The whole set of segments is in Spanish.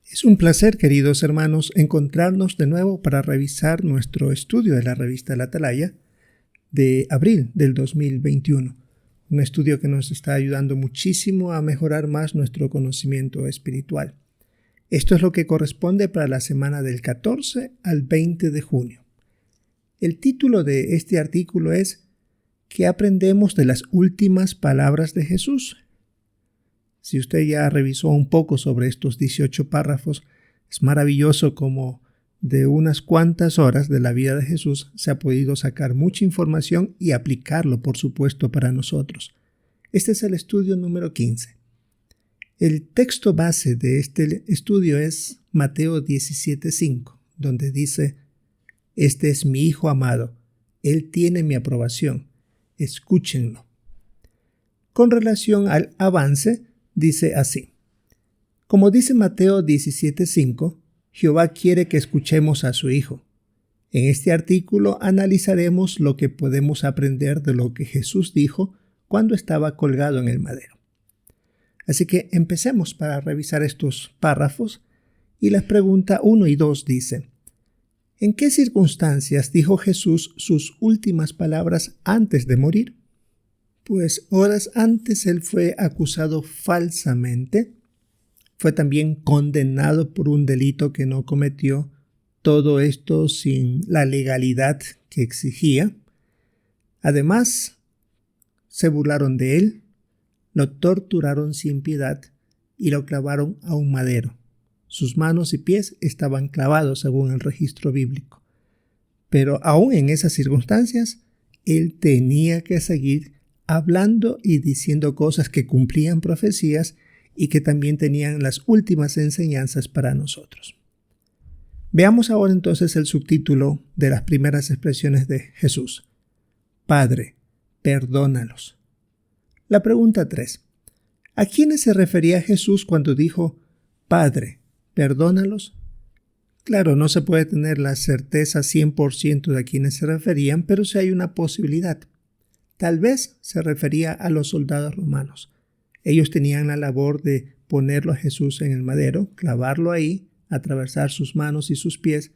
Es un placer, queridos hermanos, encontrarnos de nuevo para revisar nuestro estudio de la revista La Atalaya de abril del 2021. Un estudio que nos está ayudando muchísimo a mejorar más nuestro conocimiento espiritual. Esto es lo que corresponde para la semana del 14 al 20 de junio. El título de este artículo es ¿Qué aprendemos de las últimas palabras de Jesús? Si usted ya revisó un poco sobre estos 18 párrafos, es maravilloso cómo de unas cuantas horas de la vida de Jesús se ha podido sacar mucha información y aplicarlo, por supuesto, para nosotros. Este es el estudio número 15. El texto base de este estudio es Mateo 17:5, donde dice: Este es mi Hijo amado, Él tiene mi aprobación, escúchenlo. Con relación al avance, dice así: Como dice Mateo 17:5, Jehová quiere que escuchemos a su Hijo. En este artículo analizaremos lo que podemos aprender de lo que Jesús dijo cuando estaba colgado en el madero. Así que empecemos para revisar estos párrafos, y la pregunta 1 y 2 dice: ¿En qué circunstancias dijo Jesús sus últimas palabras antes de morir? Pues horas antes él fue acusado falsamente, fue también condenado por un delito que no cometió, todo esto sin la legalidad que exigía. Además, se burlaron de él, lo torturaron sin piedad y lo clavaron a un madero. Sus manos y pies estaban clavados según el registro bíblico. Pero aún en esas circunstancias, él tenía que seguir hablando y diciendo cosas que cumplían profecías y que también tenían las últimas enseñanzas para nosotros. Veamos ahora entonces el subtítulo de las primeras expresiones de Jesús. Padre, perdónalos. La pregunta 3. ¿A quiénes se refería Jesús cuando dijo, Padre, perdónalos? Claro, no se puede tener la certeza 100% de a quiénes se referían, pero sí hay una posibilidad. Tal vez se refería a los soldados romanos. Ellos tenían la labor de ponerlo a Jesús en el madero, clavarlo ahí, atravesar sus manos y sus pies,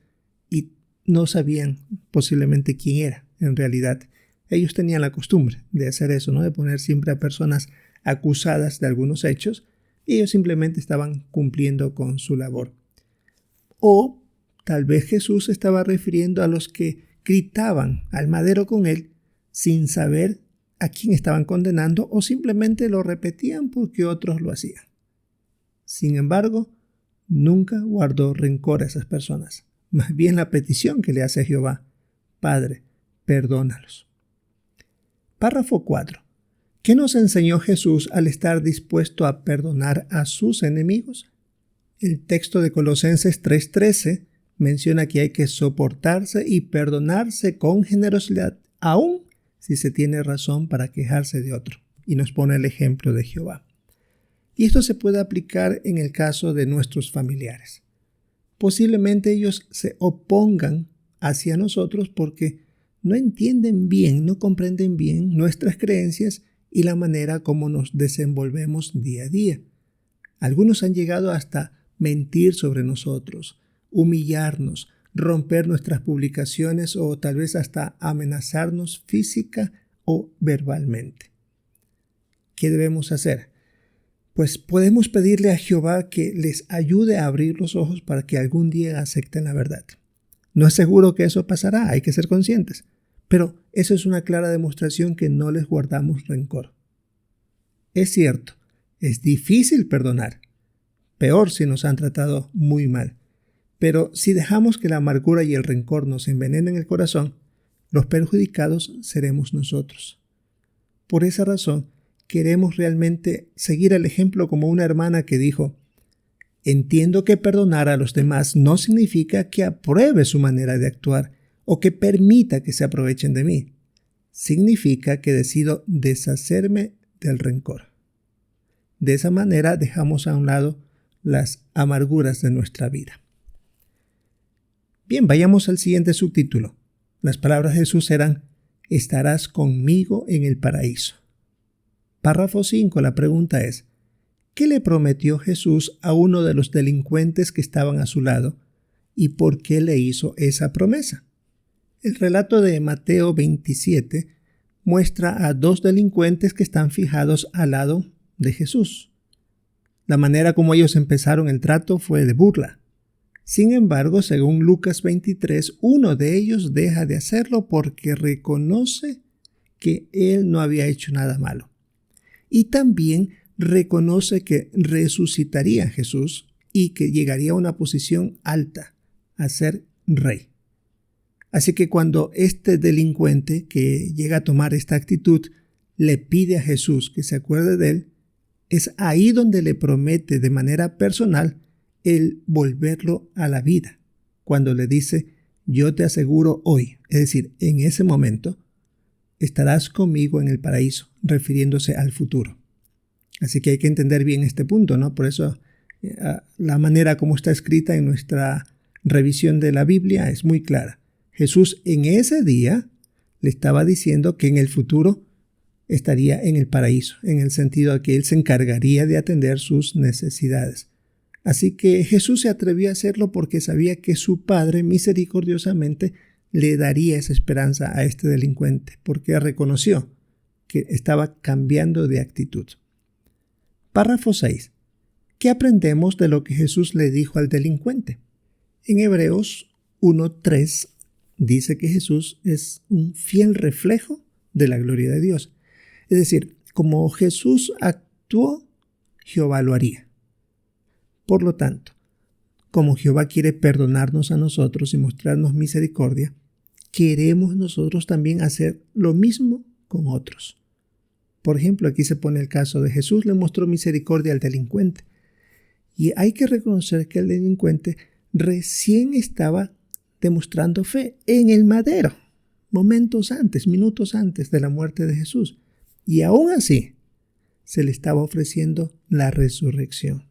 y no sabían posiblemente quién era en realidad. Ellos tenían la costumbre de hacer eso, ¿no? De poner siempre a personas acusadas de algunos hechos, y ellos simplemente estaban cumpliendo con su labor. O tal vez Jesús se estaba refiriendo a los que gritaban al madero con él sin saber a quién estaban condenando o simplemente lo repetían porque otros lo hacían. Sin embargo, nunca guardó rencor a esas personas. Más bien la petición que le hace a Jehová: Padre, perdónalos. Párrafo 4. ¿Qué nos enseñó Jesús al estar dispuesto a perdonar a sus enemigos? El texto de Colosenses 3:13 menciona que hay que soportarse y perdonarse con generosidad, aún si se tiene razón para quejarse de otro, y nos pone el ejemplo de Jehová. Y esto se puede aplicar en el caso de nuestros familiares. Posiblemente ellos se opongan hacia nosotros porque no entienden bien, no comprenden bien nuestras creencias y la manera como nos desenvolvemos día a día. Algunos han llegado hasta mentir sobre nosotros, humillarnos, romper nuestras publicaciones o tal vez hasta amenazarnos física o verbalmente. ¿Qué debemos hacer? Pues podemos pedirle a Jehová que les ayude a abrir los ojos para que algún día acepten la verdad. No es seguro que eso pasará, hay que ser conscientes, pero eso es una clara demostración que no les guardamos rencor. Es cierto, es difícil perdonar, peor si nos han tratado muy mal. Pero si dejamos que la amargura y el rencor nos envenenen el corazón, los perjudicados seremos nosotros. Por esa razón, queremos realmente seguir el ejemplo como una hermana que dijo: Entiendo que perdonar a los demás no significa que apruebe su manera de actuar o que permita que se aprovechen de mí. Significa que decido deshacerme del rencor. De esa manera dejamos a un lado las amarguras de nuestra vida. Bien, vayamos al siguiente subtítulo. Las palabras de Jesús eran: estarás conmigo en el paraíso. Párrafo 5, la pregunta es: ¿qué le prometió Jesús a uno de los delincuentes que estaban a su lado y por qué le hizo esa promesa? El relato de Mateo 27 muestra a dos delincuentes que están fijados al lado de Jesús. La manera como ellos empezaron el trato fue de burla. Sin embargo, según Lucas 23, uno de ellos deja de hacerlo porque reconoce que él no había hecho nada malo. Y también reconoce que resucitaría a Jesús y que llegaría a una posición alta, a ser rey. Así que cuando este delincuente que llega a tomar esta actitud le pide a Jesús que se acuerde de él, es ahí donde le promete de manera personal el volverlo a la vida. Cuando le dice, yo te aseguro hoy, es decir, en ese momento, estarás conmigo en el paraíso, refiriéndose al futuro. Así que hay que entender bien este punto, ¿no? Por eso la manera como está escrita en nuestra revisión de la Biblia es muy clara. Jesús en ese día le estaba diciendo que en el futuro estaría en el paraíso, en el sentido de que él se encargaría de atender sus necesidades. Así que Jesús se atrevió a hacerlo porque sabía que su Padre misericordiosamente le daría esa esperanza a este delincuente, porque reconoció que estaba cambiando de actitud. Párrafo 6. ¿Qué aprendemos de lo que Jesús le dijo al delincuente? En Hebreos 1:3 dice que Jesús es un fiel reflejo de la gloria de Dios. Es decir, como Jesús actuó, Jehová lo haría. Por lo tanto, como Jehová quiere perdonarnos a nosotros y mostrarnos misericordia, queremos nosotros también hacer lo mismo con otros. Por ejemplo, aquí se pone el caso de Jesús le mostró misericordia al delincuente. Y hay que reconocer que el delincuente recién estaba demostrando fe en el madero, minutos antes de la muerte de Jesús. Y aún así, se le estaba ofreciendo la resurrección.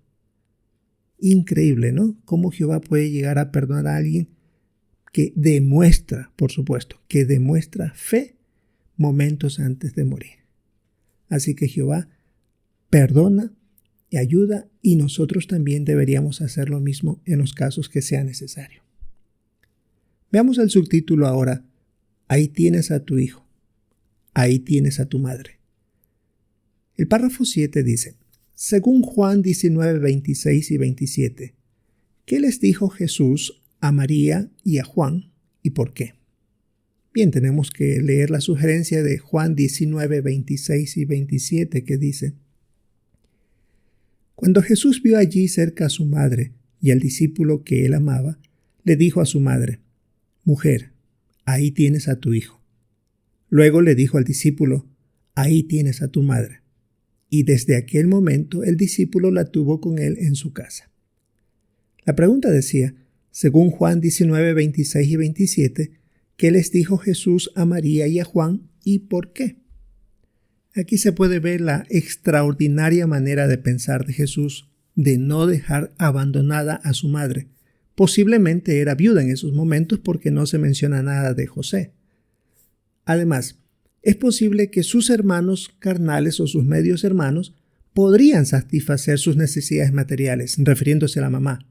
Increíble, ¿no? Cómo Jehová puede llegar a perdonar a alguien que demuestra, por supuesto, que demuestra fe momentos antes de morir. Así que Jehová perdona y ayuda, y nosotros también deberíamos hacer lo mismo en los casos que sea necesario. Veamos el subtítulo ahora. Ahí tienes a tu hijo. Ahí tienes a tu madre. El párrafo 7 dice, según Juan 19, 26 y 27, ¿qué les dijo Jesús a María y a Juan y por qué? Bien, tenemos que leer la sugerencia de Juan 19, 26 y 27 que dice, cuando Jesús vio allí cerca a su madre y al discípulo que él amaba, le dijo a su madre, mujer, ahí tienes a tu hijo. Luego le dijo al discípulo, ahí tienes a tu madre. Y desde aquel momento el discípulo la tuvo con él en su casa. La pregunta decía, según Juan 19, 26 y 27, ¿qué les dijo Jesús a María y a Juan y por qué? Aquí se puede ver la extraordinaria manera de pensar de Jesús, de no dejar abandonada a su madre. Posiblemente era viuda en esos momentos porque no se menciona nada de José. Además, es posible que sus hermanos carnales o sus medios hermanos podrían satisfacer sus necesidades materiales, refiriéndose a la mamá,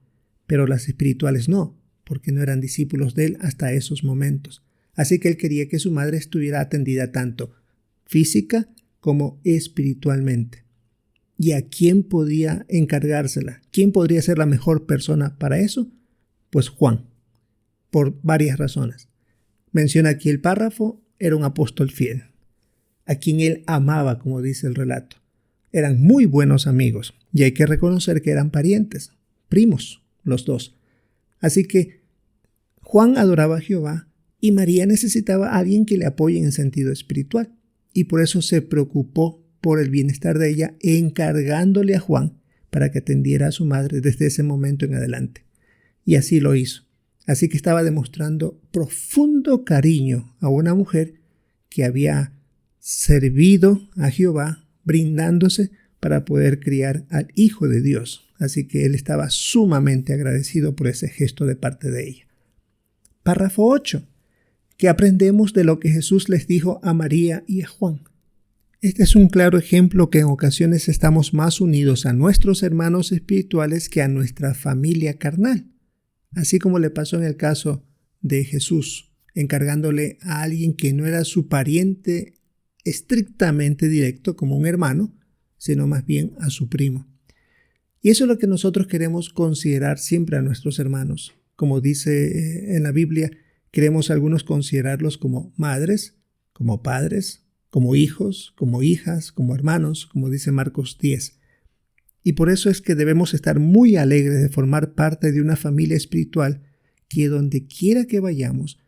pero las espirituales no, porque no eran discípulos de él hasta esos momentos. Así que él quería que su madre estuviera atendida tanto física como espiritualmente. ¿Y a quién podía encargársela? ¿Quién podría ser la mejor persona para eso? Pues Juan, por varias razones. Menciona aquí el párrafo, era un apóstol fiel, a quien él amaba, como dice el relato. Eran muy buenos amigos, y hay que reconocer que eran parientes, primos, los dos. Así que Juan adoraba a Jehová, y María necesitaba a alguien que le apoye en sentido espiritual, y por eso se preocupó por el bienestar de ella, encargándole a Juan para que atendiera a su madre desde ese momento en adelante. Y así lo hizo. Así que estaba demostrando profundo cariño a una mujer que había servido a Jehová, brindándose para poder criar al Hijo de Dios. Así que él estaba sumamente agradecido por ese gesto de parte de ella. Párrafo 8. ¿Qué aprendemos de lo que Jesús les dijo a María y a Juan? Este es un claro ejemplo que en ocasiones estamos más unidos a nuestros hermanos espirituales que a nuestra familia carnal, así como le pasó en el caso de Jesús, encargándole a alguien que no era su pariente estrictamente directo como un hermano, sino más bien a su primo. Y eso es lo que nosotros queremos considerar siempre a nuestros hermanos. Como dice en la Biblia, queremos algunos considerarlos como madres, como padres, como hijos, como hijas, como hermanos, como dice Marcos 10. Y por eso es que debemos estar muy alegres de formar parte de una familia espiritual que donde quiera que vayamos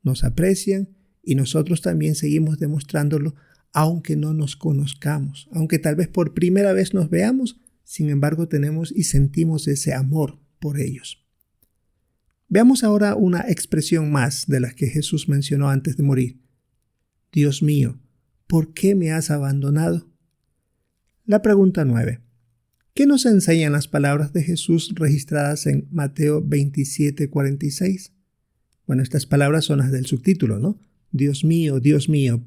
nos aprecian y nosotros también seguimos demostrándolo aunque no nos conozcamos, aunque tal vez por primera vez nos veamos, sin embargo tenemos y sentimos ese amor por ellos. Veamos ahora una expresión más de las que Jesús mencionó antes de morir. Dios mío, ¿por qué me has abandonado? La pregunta 9. ¿Qué nos enseñan las palabras de Jesús registradas en Mateo 27:46? Bueno, estas palabras son las del subtítulo, ¿no? Dios mío,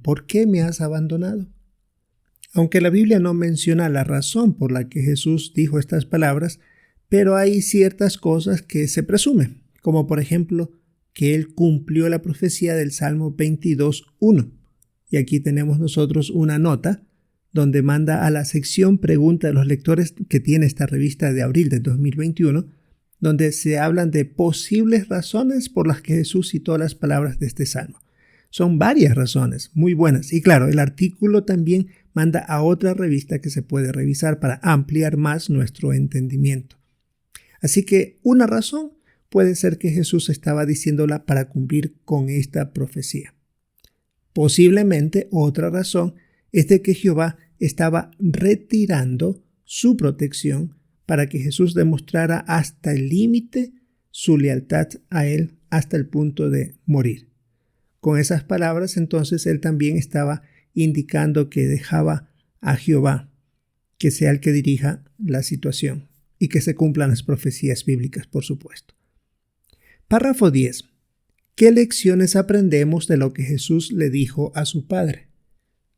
¿por qué me has abandonado? Aunque la Biblia no menciona la razón por la que Jesús dijo estas palabras, pero hay ciertas cosas que se presumen, como por ejemplo que Él cumplió la profecía del Salmo 22:1. Y aquí tenemos nosotros una nota donde manda a la sección pregunta de los lectores que tiene esta revista de abril de 2021, donde se hablan de posibles razones por las que Jesús citó las palabras de este salmo. Son varias razones, muy buenas. Y claro, el artículo también manda a otra revista que se puede revisar para ampliar más nuestro entendimiento. Así que una razón puede ser que Jesús estaba diciéndola para cumplir con esta profecía. Posiblemente otra razón es de que Jehová estaba retirando su protección para que Jesús demostrara hasta el límite su lealtad a Él hasta el punto de morir. Con esas palabras entonces Él también estaba indicando que dejaba a Jehová que sea el que dirija la situación y que se cumplan las profecías bíblicas, por supuesto. Párrafo 10. ¿Qué lecciones aprendemos de lo que Jesús le dijo a su Padre?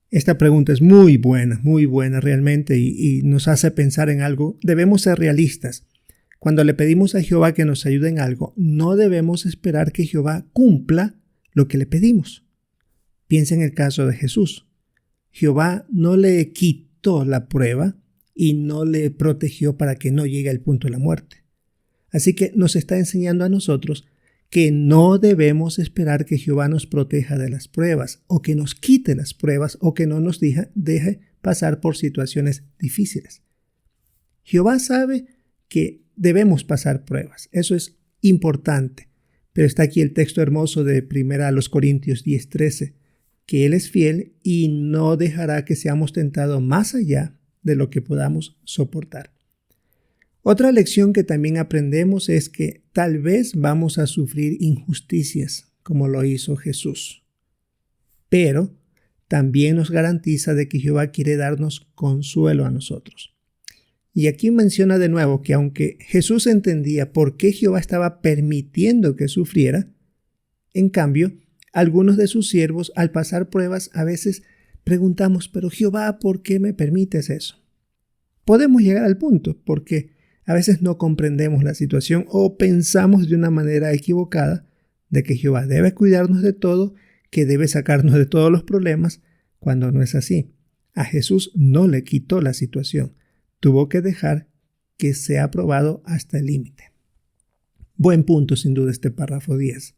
Esta pregunta es muy buena realmente y nos hace pensar en algo. Debemos ser realistas. Cuando le pedimos a Jehová que nos ayude en algo, no debemos esperar que Jehová cumpla lo que le pedimos. Piensa en el caso de Jesús. Jehová no le quitó la prueba y no le protegió para que no llegue al punto de la muerte. Así que nos está enseñando a nosotros que no debemos esperar que Jehová nos proteja de las pruebas o que nos quite las pruebas o que no nos deje pasar por situaciones difíciles. Jehová sabe que debemos pasar pruebas. Eso es importante. Pero está aquí el texto hermoso de 1 Corintios 10:13, que Él es fiel y no dejará que seamos tentados más allá de lo que podamos soportar. Otra lección que también aprendemos es que tal vez vamos a sufrir injusticias, como lo hizo Jesús. Pero también nos garantiza de que Jehová quiere darnos consuelo a nosotros. Y aquí menciona de nuevo que aunque Jesús entendía por qué Jehová estaba permitiendo que sufriera, en cambio, algunos de sus siervos al pasar pruebas a veces preguntamos, pero Jehová, ¿por qué me permites eso? Podemos llegar al punto porque a veces no comprendemos la situación o pensamos de una manera equivocada de que Jehová debe cuidarnos de todo, que debe sacarnos de todos los problemas, cuando no es así. A Jesús no le quitó la situación. Tuvo que dejar que sea probado hasta el límite. Buen punto sin duda este párrafo 10.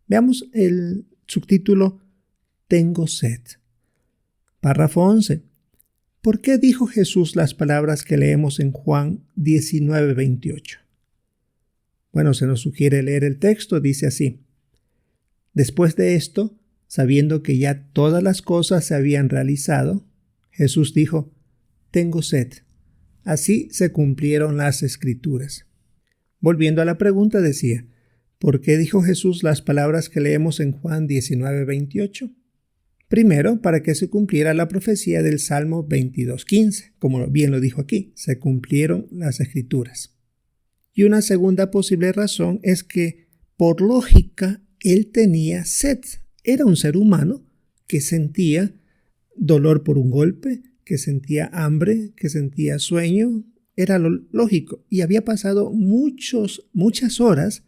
Veamos el subtítulo Tengo sed. Párrafo 11. ¿Por qué dijo Jesús las palabras que leemos en Juan 19:28? Bueno, se nos sugiere leer el texto, dice así. Después de esto, sabiendo que ya todas las cosas se habían realizado, Jesús dijo, tengo sed. Así se cumplieron las Escrituras. Volviendo a la pregunta decía, ¿por qué dijo Jesús las palabras que leemos en Juan 19:28? Primero, para que se cumpliera la profecía del Salmo 22:15, como bien lo dijo aquí, se cumplieron las Escrituras. Y una segunda posible razón es que, por lógica, él tenía sed. Era un ser humano que sentía dolor por un golpe, que sentía hambre, que sentía sueño. Era lo lógico. Y había pasado muchas horas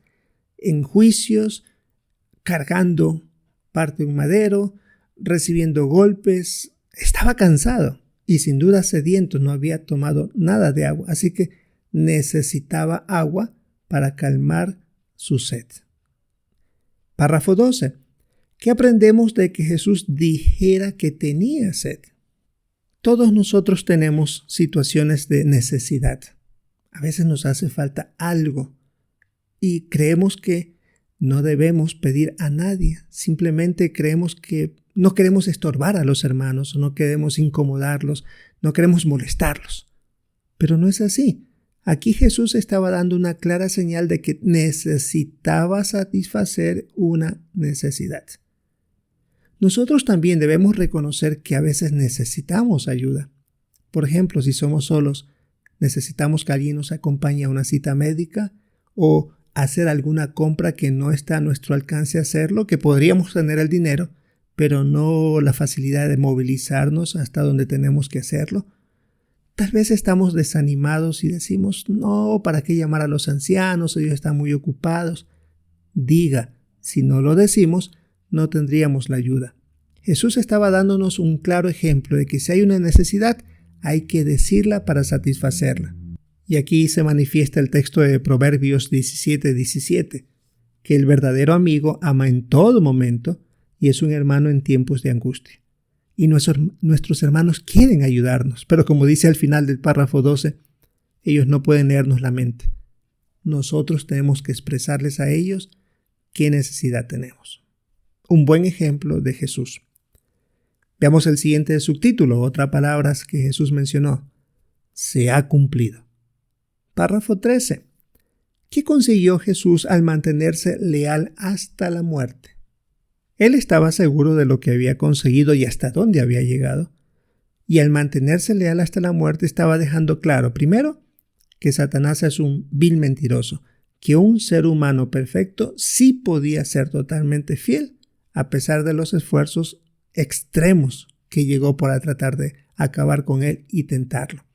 en juicios, cargando parte de un madero, recibiendo golpes. Estaba cansado y sin duda sediento, no había tomado nada de agua, así que necesitaba agua para calmar su sed. Párrafo 12. ¿Qué aprendemos de que Jesús dijera que tenía sed? Todos nosotros tenemos situaciones de necesidad. A veces nos hace falta algo y creemos que no debemos pedir a nadie. Simplemente creemos que no queremos estorbar a los hermanos, no queremos incomodarlos, no queremos molestarlos. Pero no es así. Aquí Jesús estaba dando una clara señal de que necesitaba satisfacer una necesidad. Nosotros también debemos reconocer que a veces necesitamos ayuda. Por ejemplo, si somos solos, necesitamos que alguien nos acompañe a una cita médica o hacer alguna compra que no está a nuestro alcance hacerlo, que podríamos tener el dinero, pero no la facilidad de movilizarnos hasta donde tenemos que hacerlo. Tal vez estamos desanimados y decimos, no, ¿para qué llamar a los ancianos? Ellos están muy ocupados. Diga, si no lo decimos, no tendríamos la ayuda. Jesús estaba dándonos un claro ejemplo de que si hay una necesidad, hay que decirla para satisfacerla. Y aquí se manifiesta el texto de Proverbios 17:17, que el verdadero amigo ama en todo momento y es un hermano en tiempos de angustia. Y nuestros hermanos quieren ayudarnos, pero como dice al final del párrafo 12, ellos no pueden leernos la mente. Nosotros tenemos que expresarles a ellos qué necesidad tenemos. Un buen ejemplo de Jesús. Veamos el siguiente subtítulo, otra palabra que Jesús mencionó. Se ha cumplido. Párrafo 13. ¿Qué consiguió Jesús al mantenerse leal hasta la muerte? Él estaba seguro de lo que había conseguido y hasta dónde había llegado. Y al mantenerse leal hasta la muerte estaba dejando claro, primero, que Satanás es un vil mentiroso, que un ser humano perfecto sí podía ser totalmente fiel, a pesar de los esfuerzos extremos que llegó para tratar de acabar con él y tentarlo.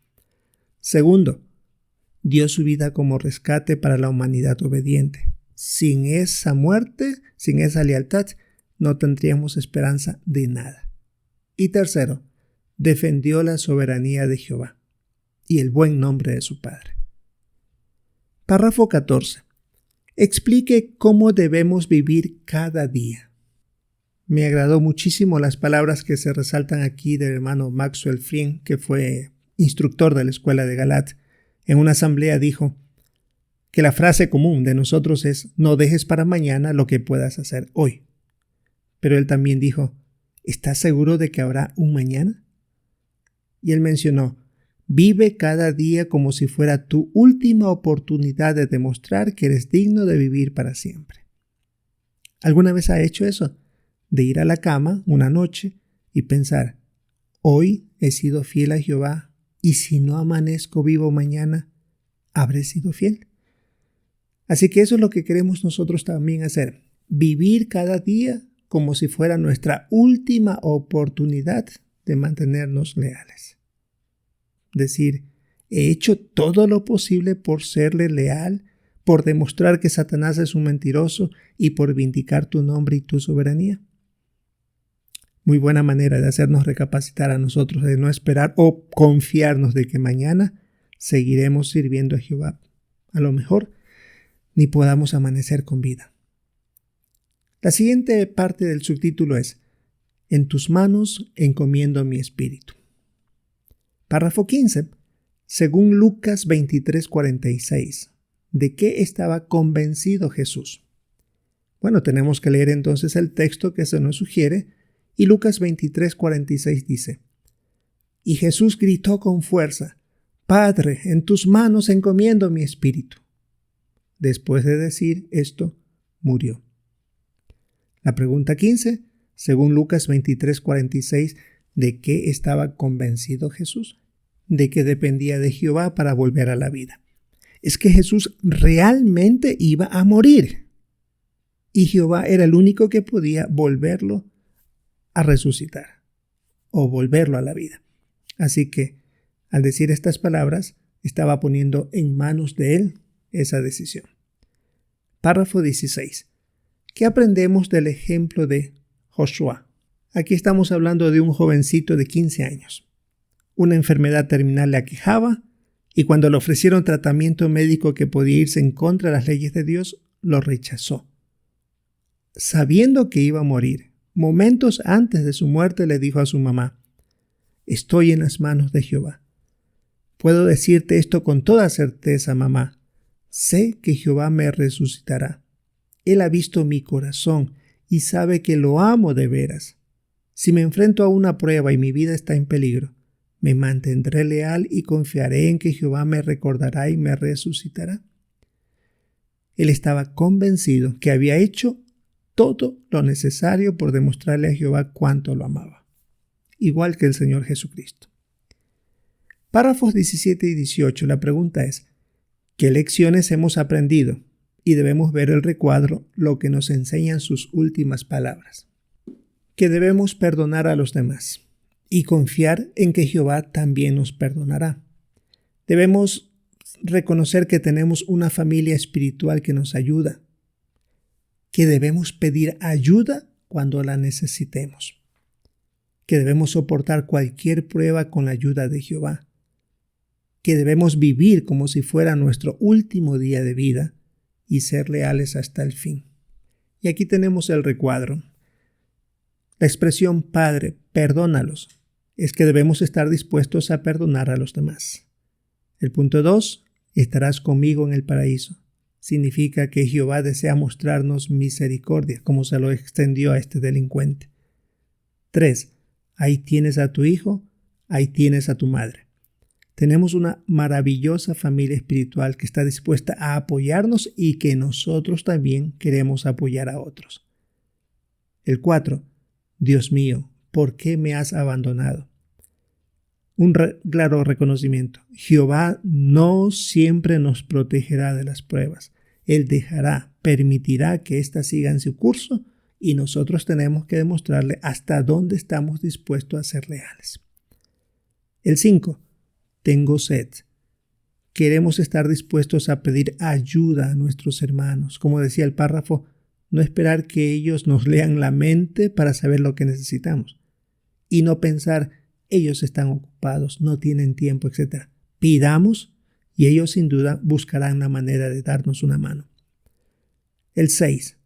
Segundo, dio su vida como rescate para la humanidad obediente. Sin esa muerte, sin esa lealtad, no tendríamos esperanza de nada. Y tercero, defendió la soberanía de Jehová y el buen nombre de su Padre. Párrafo 14. Explique cómo debemos vivir cada día. Me agradó muchísimo las palabras que se resaltan aquí del hermano Maxwell Flynn, que fue instructor de la escuela de Galat. En una asamblea dijo que la frase común de nosotros es: no dejes para mañana lo que puedas hacer hoy. Pero él también dijo: ¿estás seguro de que habrá un mañana? Y él mencionó: vive cada día como si fuera tu última oportunidad de demostrar que eres digno de vivir para siempre. ¿Alguna vez ha hecho eso? De ir a la cama una noche y pensar: hoy he sido fiel a Jehová, y si no amanezco vivo mañana, ¿habré sido fiel? Así que eso es lo que queremos nosotros también hacer: vivir cada día como si fuera nuestra última oportunidad de mantenernos leales. Decir: he hecho todo lo posible por serle leal, por demostrar que Satanás es un mentiroso y por vindicar tu nombre y tu soberanía. Muy buena manera de hacernos recapacitar a nosotros, de no esperar o confiarnos de que mañana seguiremos sirviendo a Jehová. A lo mejor ni podamos amanecer con vida. La siguiente parte del subtítulo es: en tus manos encomiendo mi espíritu. Párrafo 15. Según Lucas 23:46. ¿De qué estaba convencido Jesús? Bueno, tenemos que leer entonces el texto que se nos sugiere. Y Lucas 23:46 dice: y Jesús gritó con fuerza: Padre, en tus manos encomiendo mi espíritu. Después de decir esto, murió. La pregunta 15, según Lucas 23:46, ¿de qué estaba convencido Jesús? De que dependía de Jehová para volver a la vida. Es que Jesús realmente iba a morir. Y Jehová era el único que podía volverlo a resucitar. o volverlo a la vida. Así que, al decir estas palabras, estaba poniendo en manos de él esa decisión. Párrafo 16. ¿Qué aprendemos del ejemplo de Joshua? Aquí estamos hablando de un jovencito de 15 años. Una enfermedad terminal le aquejaba y cuando le ofrecieron tratamiento médico que podía irse en contra de las leyes de Dios, lo rechazó. Sabiendo que iba a morir, momentos antes de su muerte le dijo a su mamá: «Estoy en las manos de Jehová. Puedo decirte esto con toda certeza, mamá. Sé que Jehová me resucitará. Él ha visto mi corazón y sabe que lo amo de veras. Si me enfrento a una prueba y mi vida está en peligro, me mantendré leal y confiaré en que Jehová me recordará y me resucitará». Él estaba convencido que había hecho todo lo necesario por demostrarle a Jehová cuánto lo amaba, igual que el Señor Jesucristo. Párrafos 17 y 18, la pregunta es: ¿qué lecciones hemos aprendido? Y debemos ver el recuadro, lo que nos enseñan sus últimas palabras. Que debemos perdonar a los demás y confiar en que Jehová también nos perdonará. Debemos reconocer que tenemos una familia espiritual que nos ayuda, que debemos pedir ayuda cuando la necesitemos, que debemos soportar cualquier prueba con la ayuda de Jehová, que debemos vivir como si fuera nuestro último día de vida y ser leales hasta el fin. Y aquí tenemos el recuadro. La expresión Padre, perdónalos, es que debemos estar dispuestos a perdonar a los demás. El punto 2, estarás conmigo en el paraíso. Significa que Jehová desea mostrarnos misericordia, como se lo extendió a este delincuente. 3, ahí tienes a tu hijo, ahí tienes a tu madre. Tenemos una maravillosa familia espiritual que está dispuesta a apoyarnos y que nosotros también queremos apoyar a otros. El 4, Dios mío, ¿por qué me has abandonado? Un claro reconocimiento. Jehová no siempre nos protegerá de las pruebas. Él permitirá que éstas sigan su curso y nosotros tenemos que demostrarle hasta dónde estamos dispuestos a ser leales. El 5. Tengo sed. Queremos estar dispuestos a pedir ayuda a nuestros hermanos. Como decía el párrafo, no esperar que ellos nos lean la mente para saber lo que necesitamos. Y no pensar, ellos están ocupados, no tienen tiempo, etc. Pidamos y ellos sin duda buscarán la manera de darnos una mano. El 6.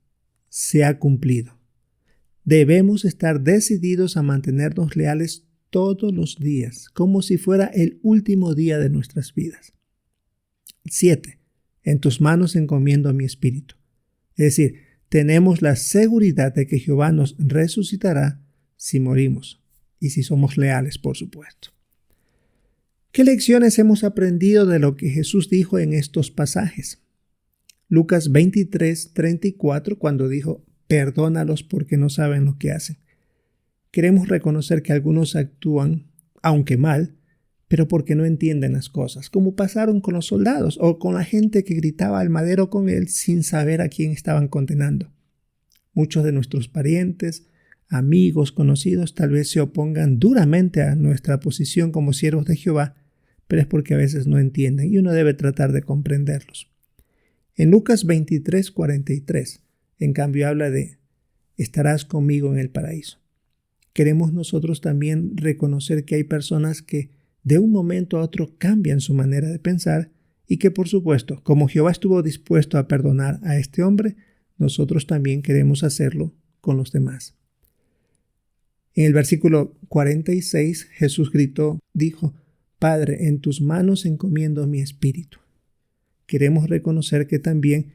Se ha cumplido. Debemos estar decididos a mantenernos leales todos los días, como si fuera el último día de nuestras vidas. 7. En tus manos encomiendo mi espíritu. Es decir, tenemos la seguridad de que Jehová nos resucitará si morimos y si somos leales, por supuesto. ¿Qué lecciones hemos aprendido de lo que Jesús dijo en estos pasajes? Lucas 23:34, cuando dijo, perdónalos porque no saben lo que hacen. Queremos reconocer que algunos actúan, aunque mal, pero porque no entienden las cosas, como pasaron con los soldados o con la gente que gritaba al madero con él sin saber a quién estaban condenando. Muchos de nuestros parientes, amigos, conocidos, tal vez se opongan duramente a nuestra posición como siervos de Jehová, pero es porque a veces no entienden y uno debe tratar de comprenderlos. En Lucas 23:43, en cambio, habla de estarás conmigo en el paraíso. Queremos nosotros también reconocer que hay personas que de un momento a otro cambian su manera de pensar y que, por supuesto, como Jehová estuvo dispuesto a perdonar a este hombre, nosotros también queremos hacerlo con los demás. En el versículo 46, Jesús dijo, Padre, en tus manos encomiendo mi espíritu. Queremos reconocer que también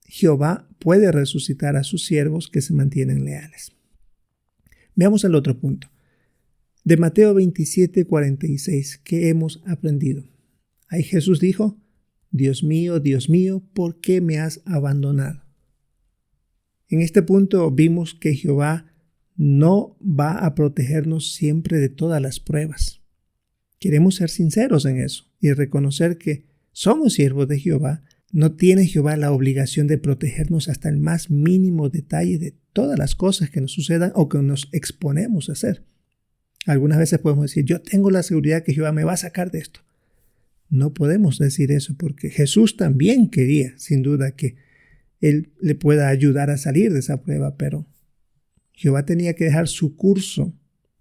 Jehová puede resucitar a sus siervos que se mantienen leales. Veamos el otro punto. De Mateo 27:46, ¿qué hemos aprendido? Ahí Jesús dijo, Dios mío, ¿por qué me has abandonado? En este punto vimos que Jehová no va a protegernos siempre de todas las pruebas. Queremos ser sinceros en eso y reconocer que somos siervos de Jehová. No tiene Jehová la obligación de protegernos hasta el más mínimo detalle de todas las cosas que nos sucedan o que nos exponemos a hacer. Algunas veces podemos decir, yo tengo la seguridad que Jehová me va a sacar de esto. No podemos decir eso porque Jesús también quería, sin duda, que Él le pueda ayudar a salir de esa prueba, pero Jehová tenía que dejar su curso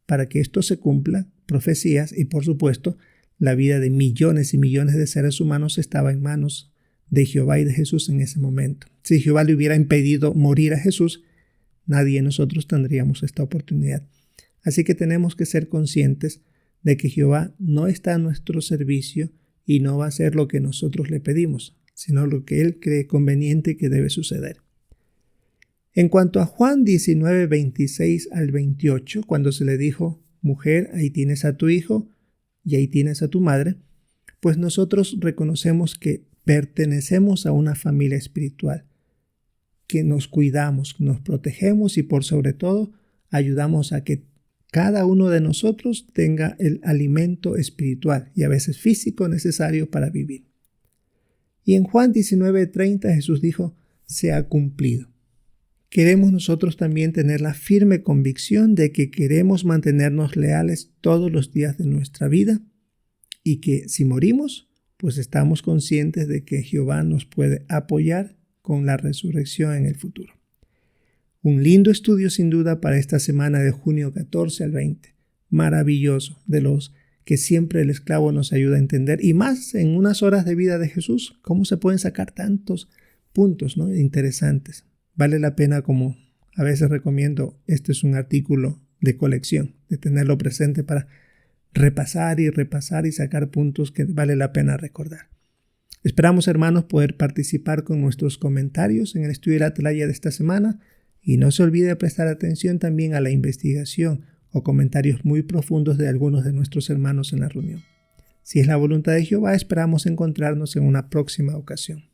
para que esto se cumpla, profecías, y por supuesto, la vida de millones y millones de seres humanos estaba en manos de Jehová y de Jesús en ese momento. Si Jehová le hubiera impedido morir a Jesús, nadie de nosotros tendríamos esta oportunidad. Así que tenemos que ser conscientes de que Jehová no está a nuestro servicio y no va a hacer lo que nosotros le pedimos, sino lo que Él cree conveniente que debe suceder. En cuanto a Juan 19, 26 al 28, cuando se le dijo, mujer, ahí tienes a tu hijo y ahí tienes a tu madre, pues nosotros reconocemos que pertenecemos a una familia espiritual, que nos cuidamos, nos protegemos y por sobre todo ayudamos a que cada uno de nosotros tenga el alimento espiritual y a veces físico necesario para vivir. Y en Juan 19:30 Jesús dijo, se ha cumplido. Queremos nosotros también tener la firme convicción de que queremos mantenernos leales todos los días de nuestra vida y que si morimos, pues estamos conscientes de que Jehová nos puede apoyar con la resurrección en el futuro. Un lindo estudio sin duda para esta semana de junio 14 al 20. Maravilloso, de los que siempre el esclavo nos ayuda a entender. Y más en unas horas de vida de Jesús, cómo se pueden sacar tantos puntos, ¿no?, interesantes. Vale la pena, como a veces recomiendo, este es un artículo de colección, de tenerlo presente para repasar y sacar puntos que vale la pena recordar. Esperamos, hermanos, poder participar con nuestros comentarios en el estudio de la Atalaya de esta semana. Y no se olvide prestar atención también a la investigación o comentarios muy profundos de algunos de nuestros hermanos en la reunión. Si es la voluntad de Jehová, esperamos encontrarnos en una próxima ocasión.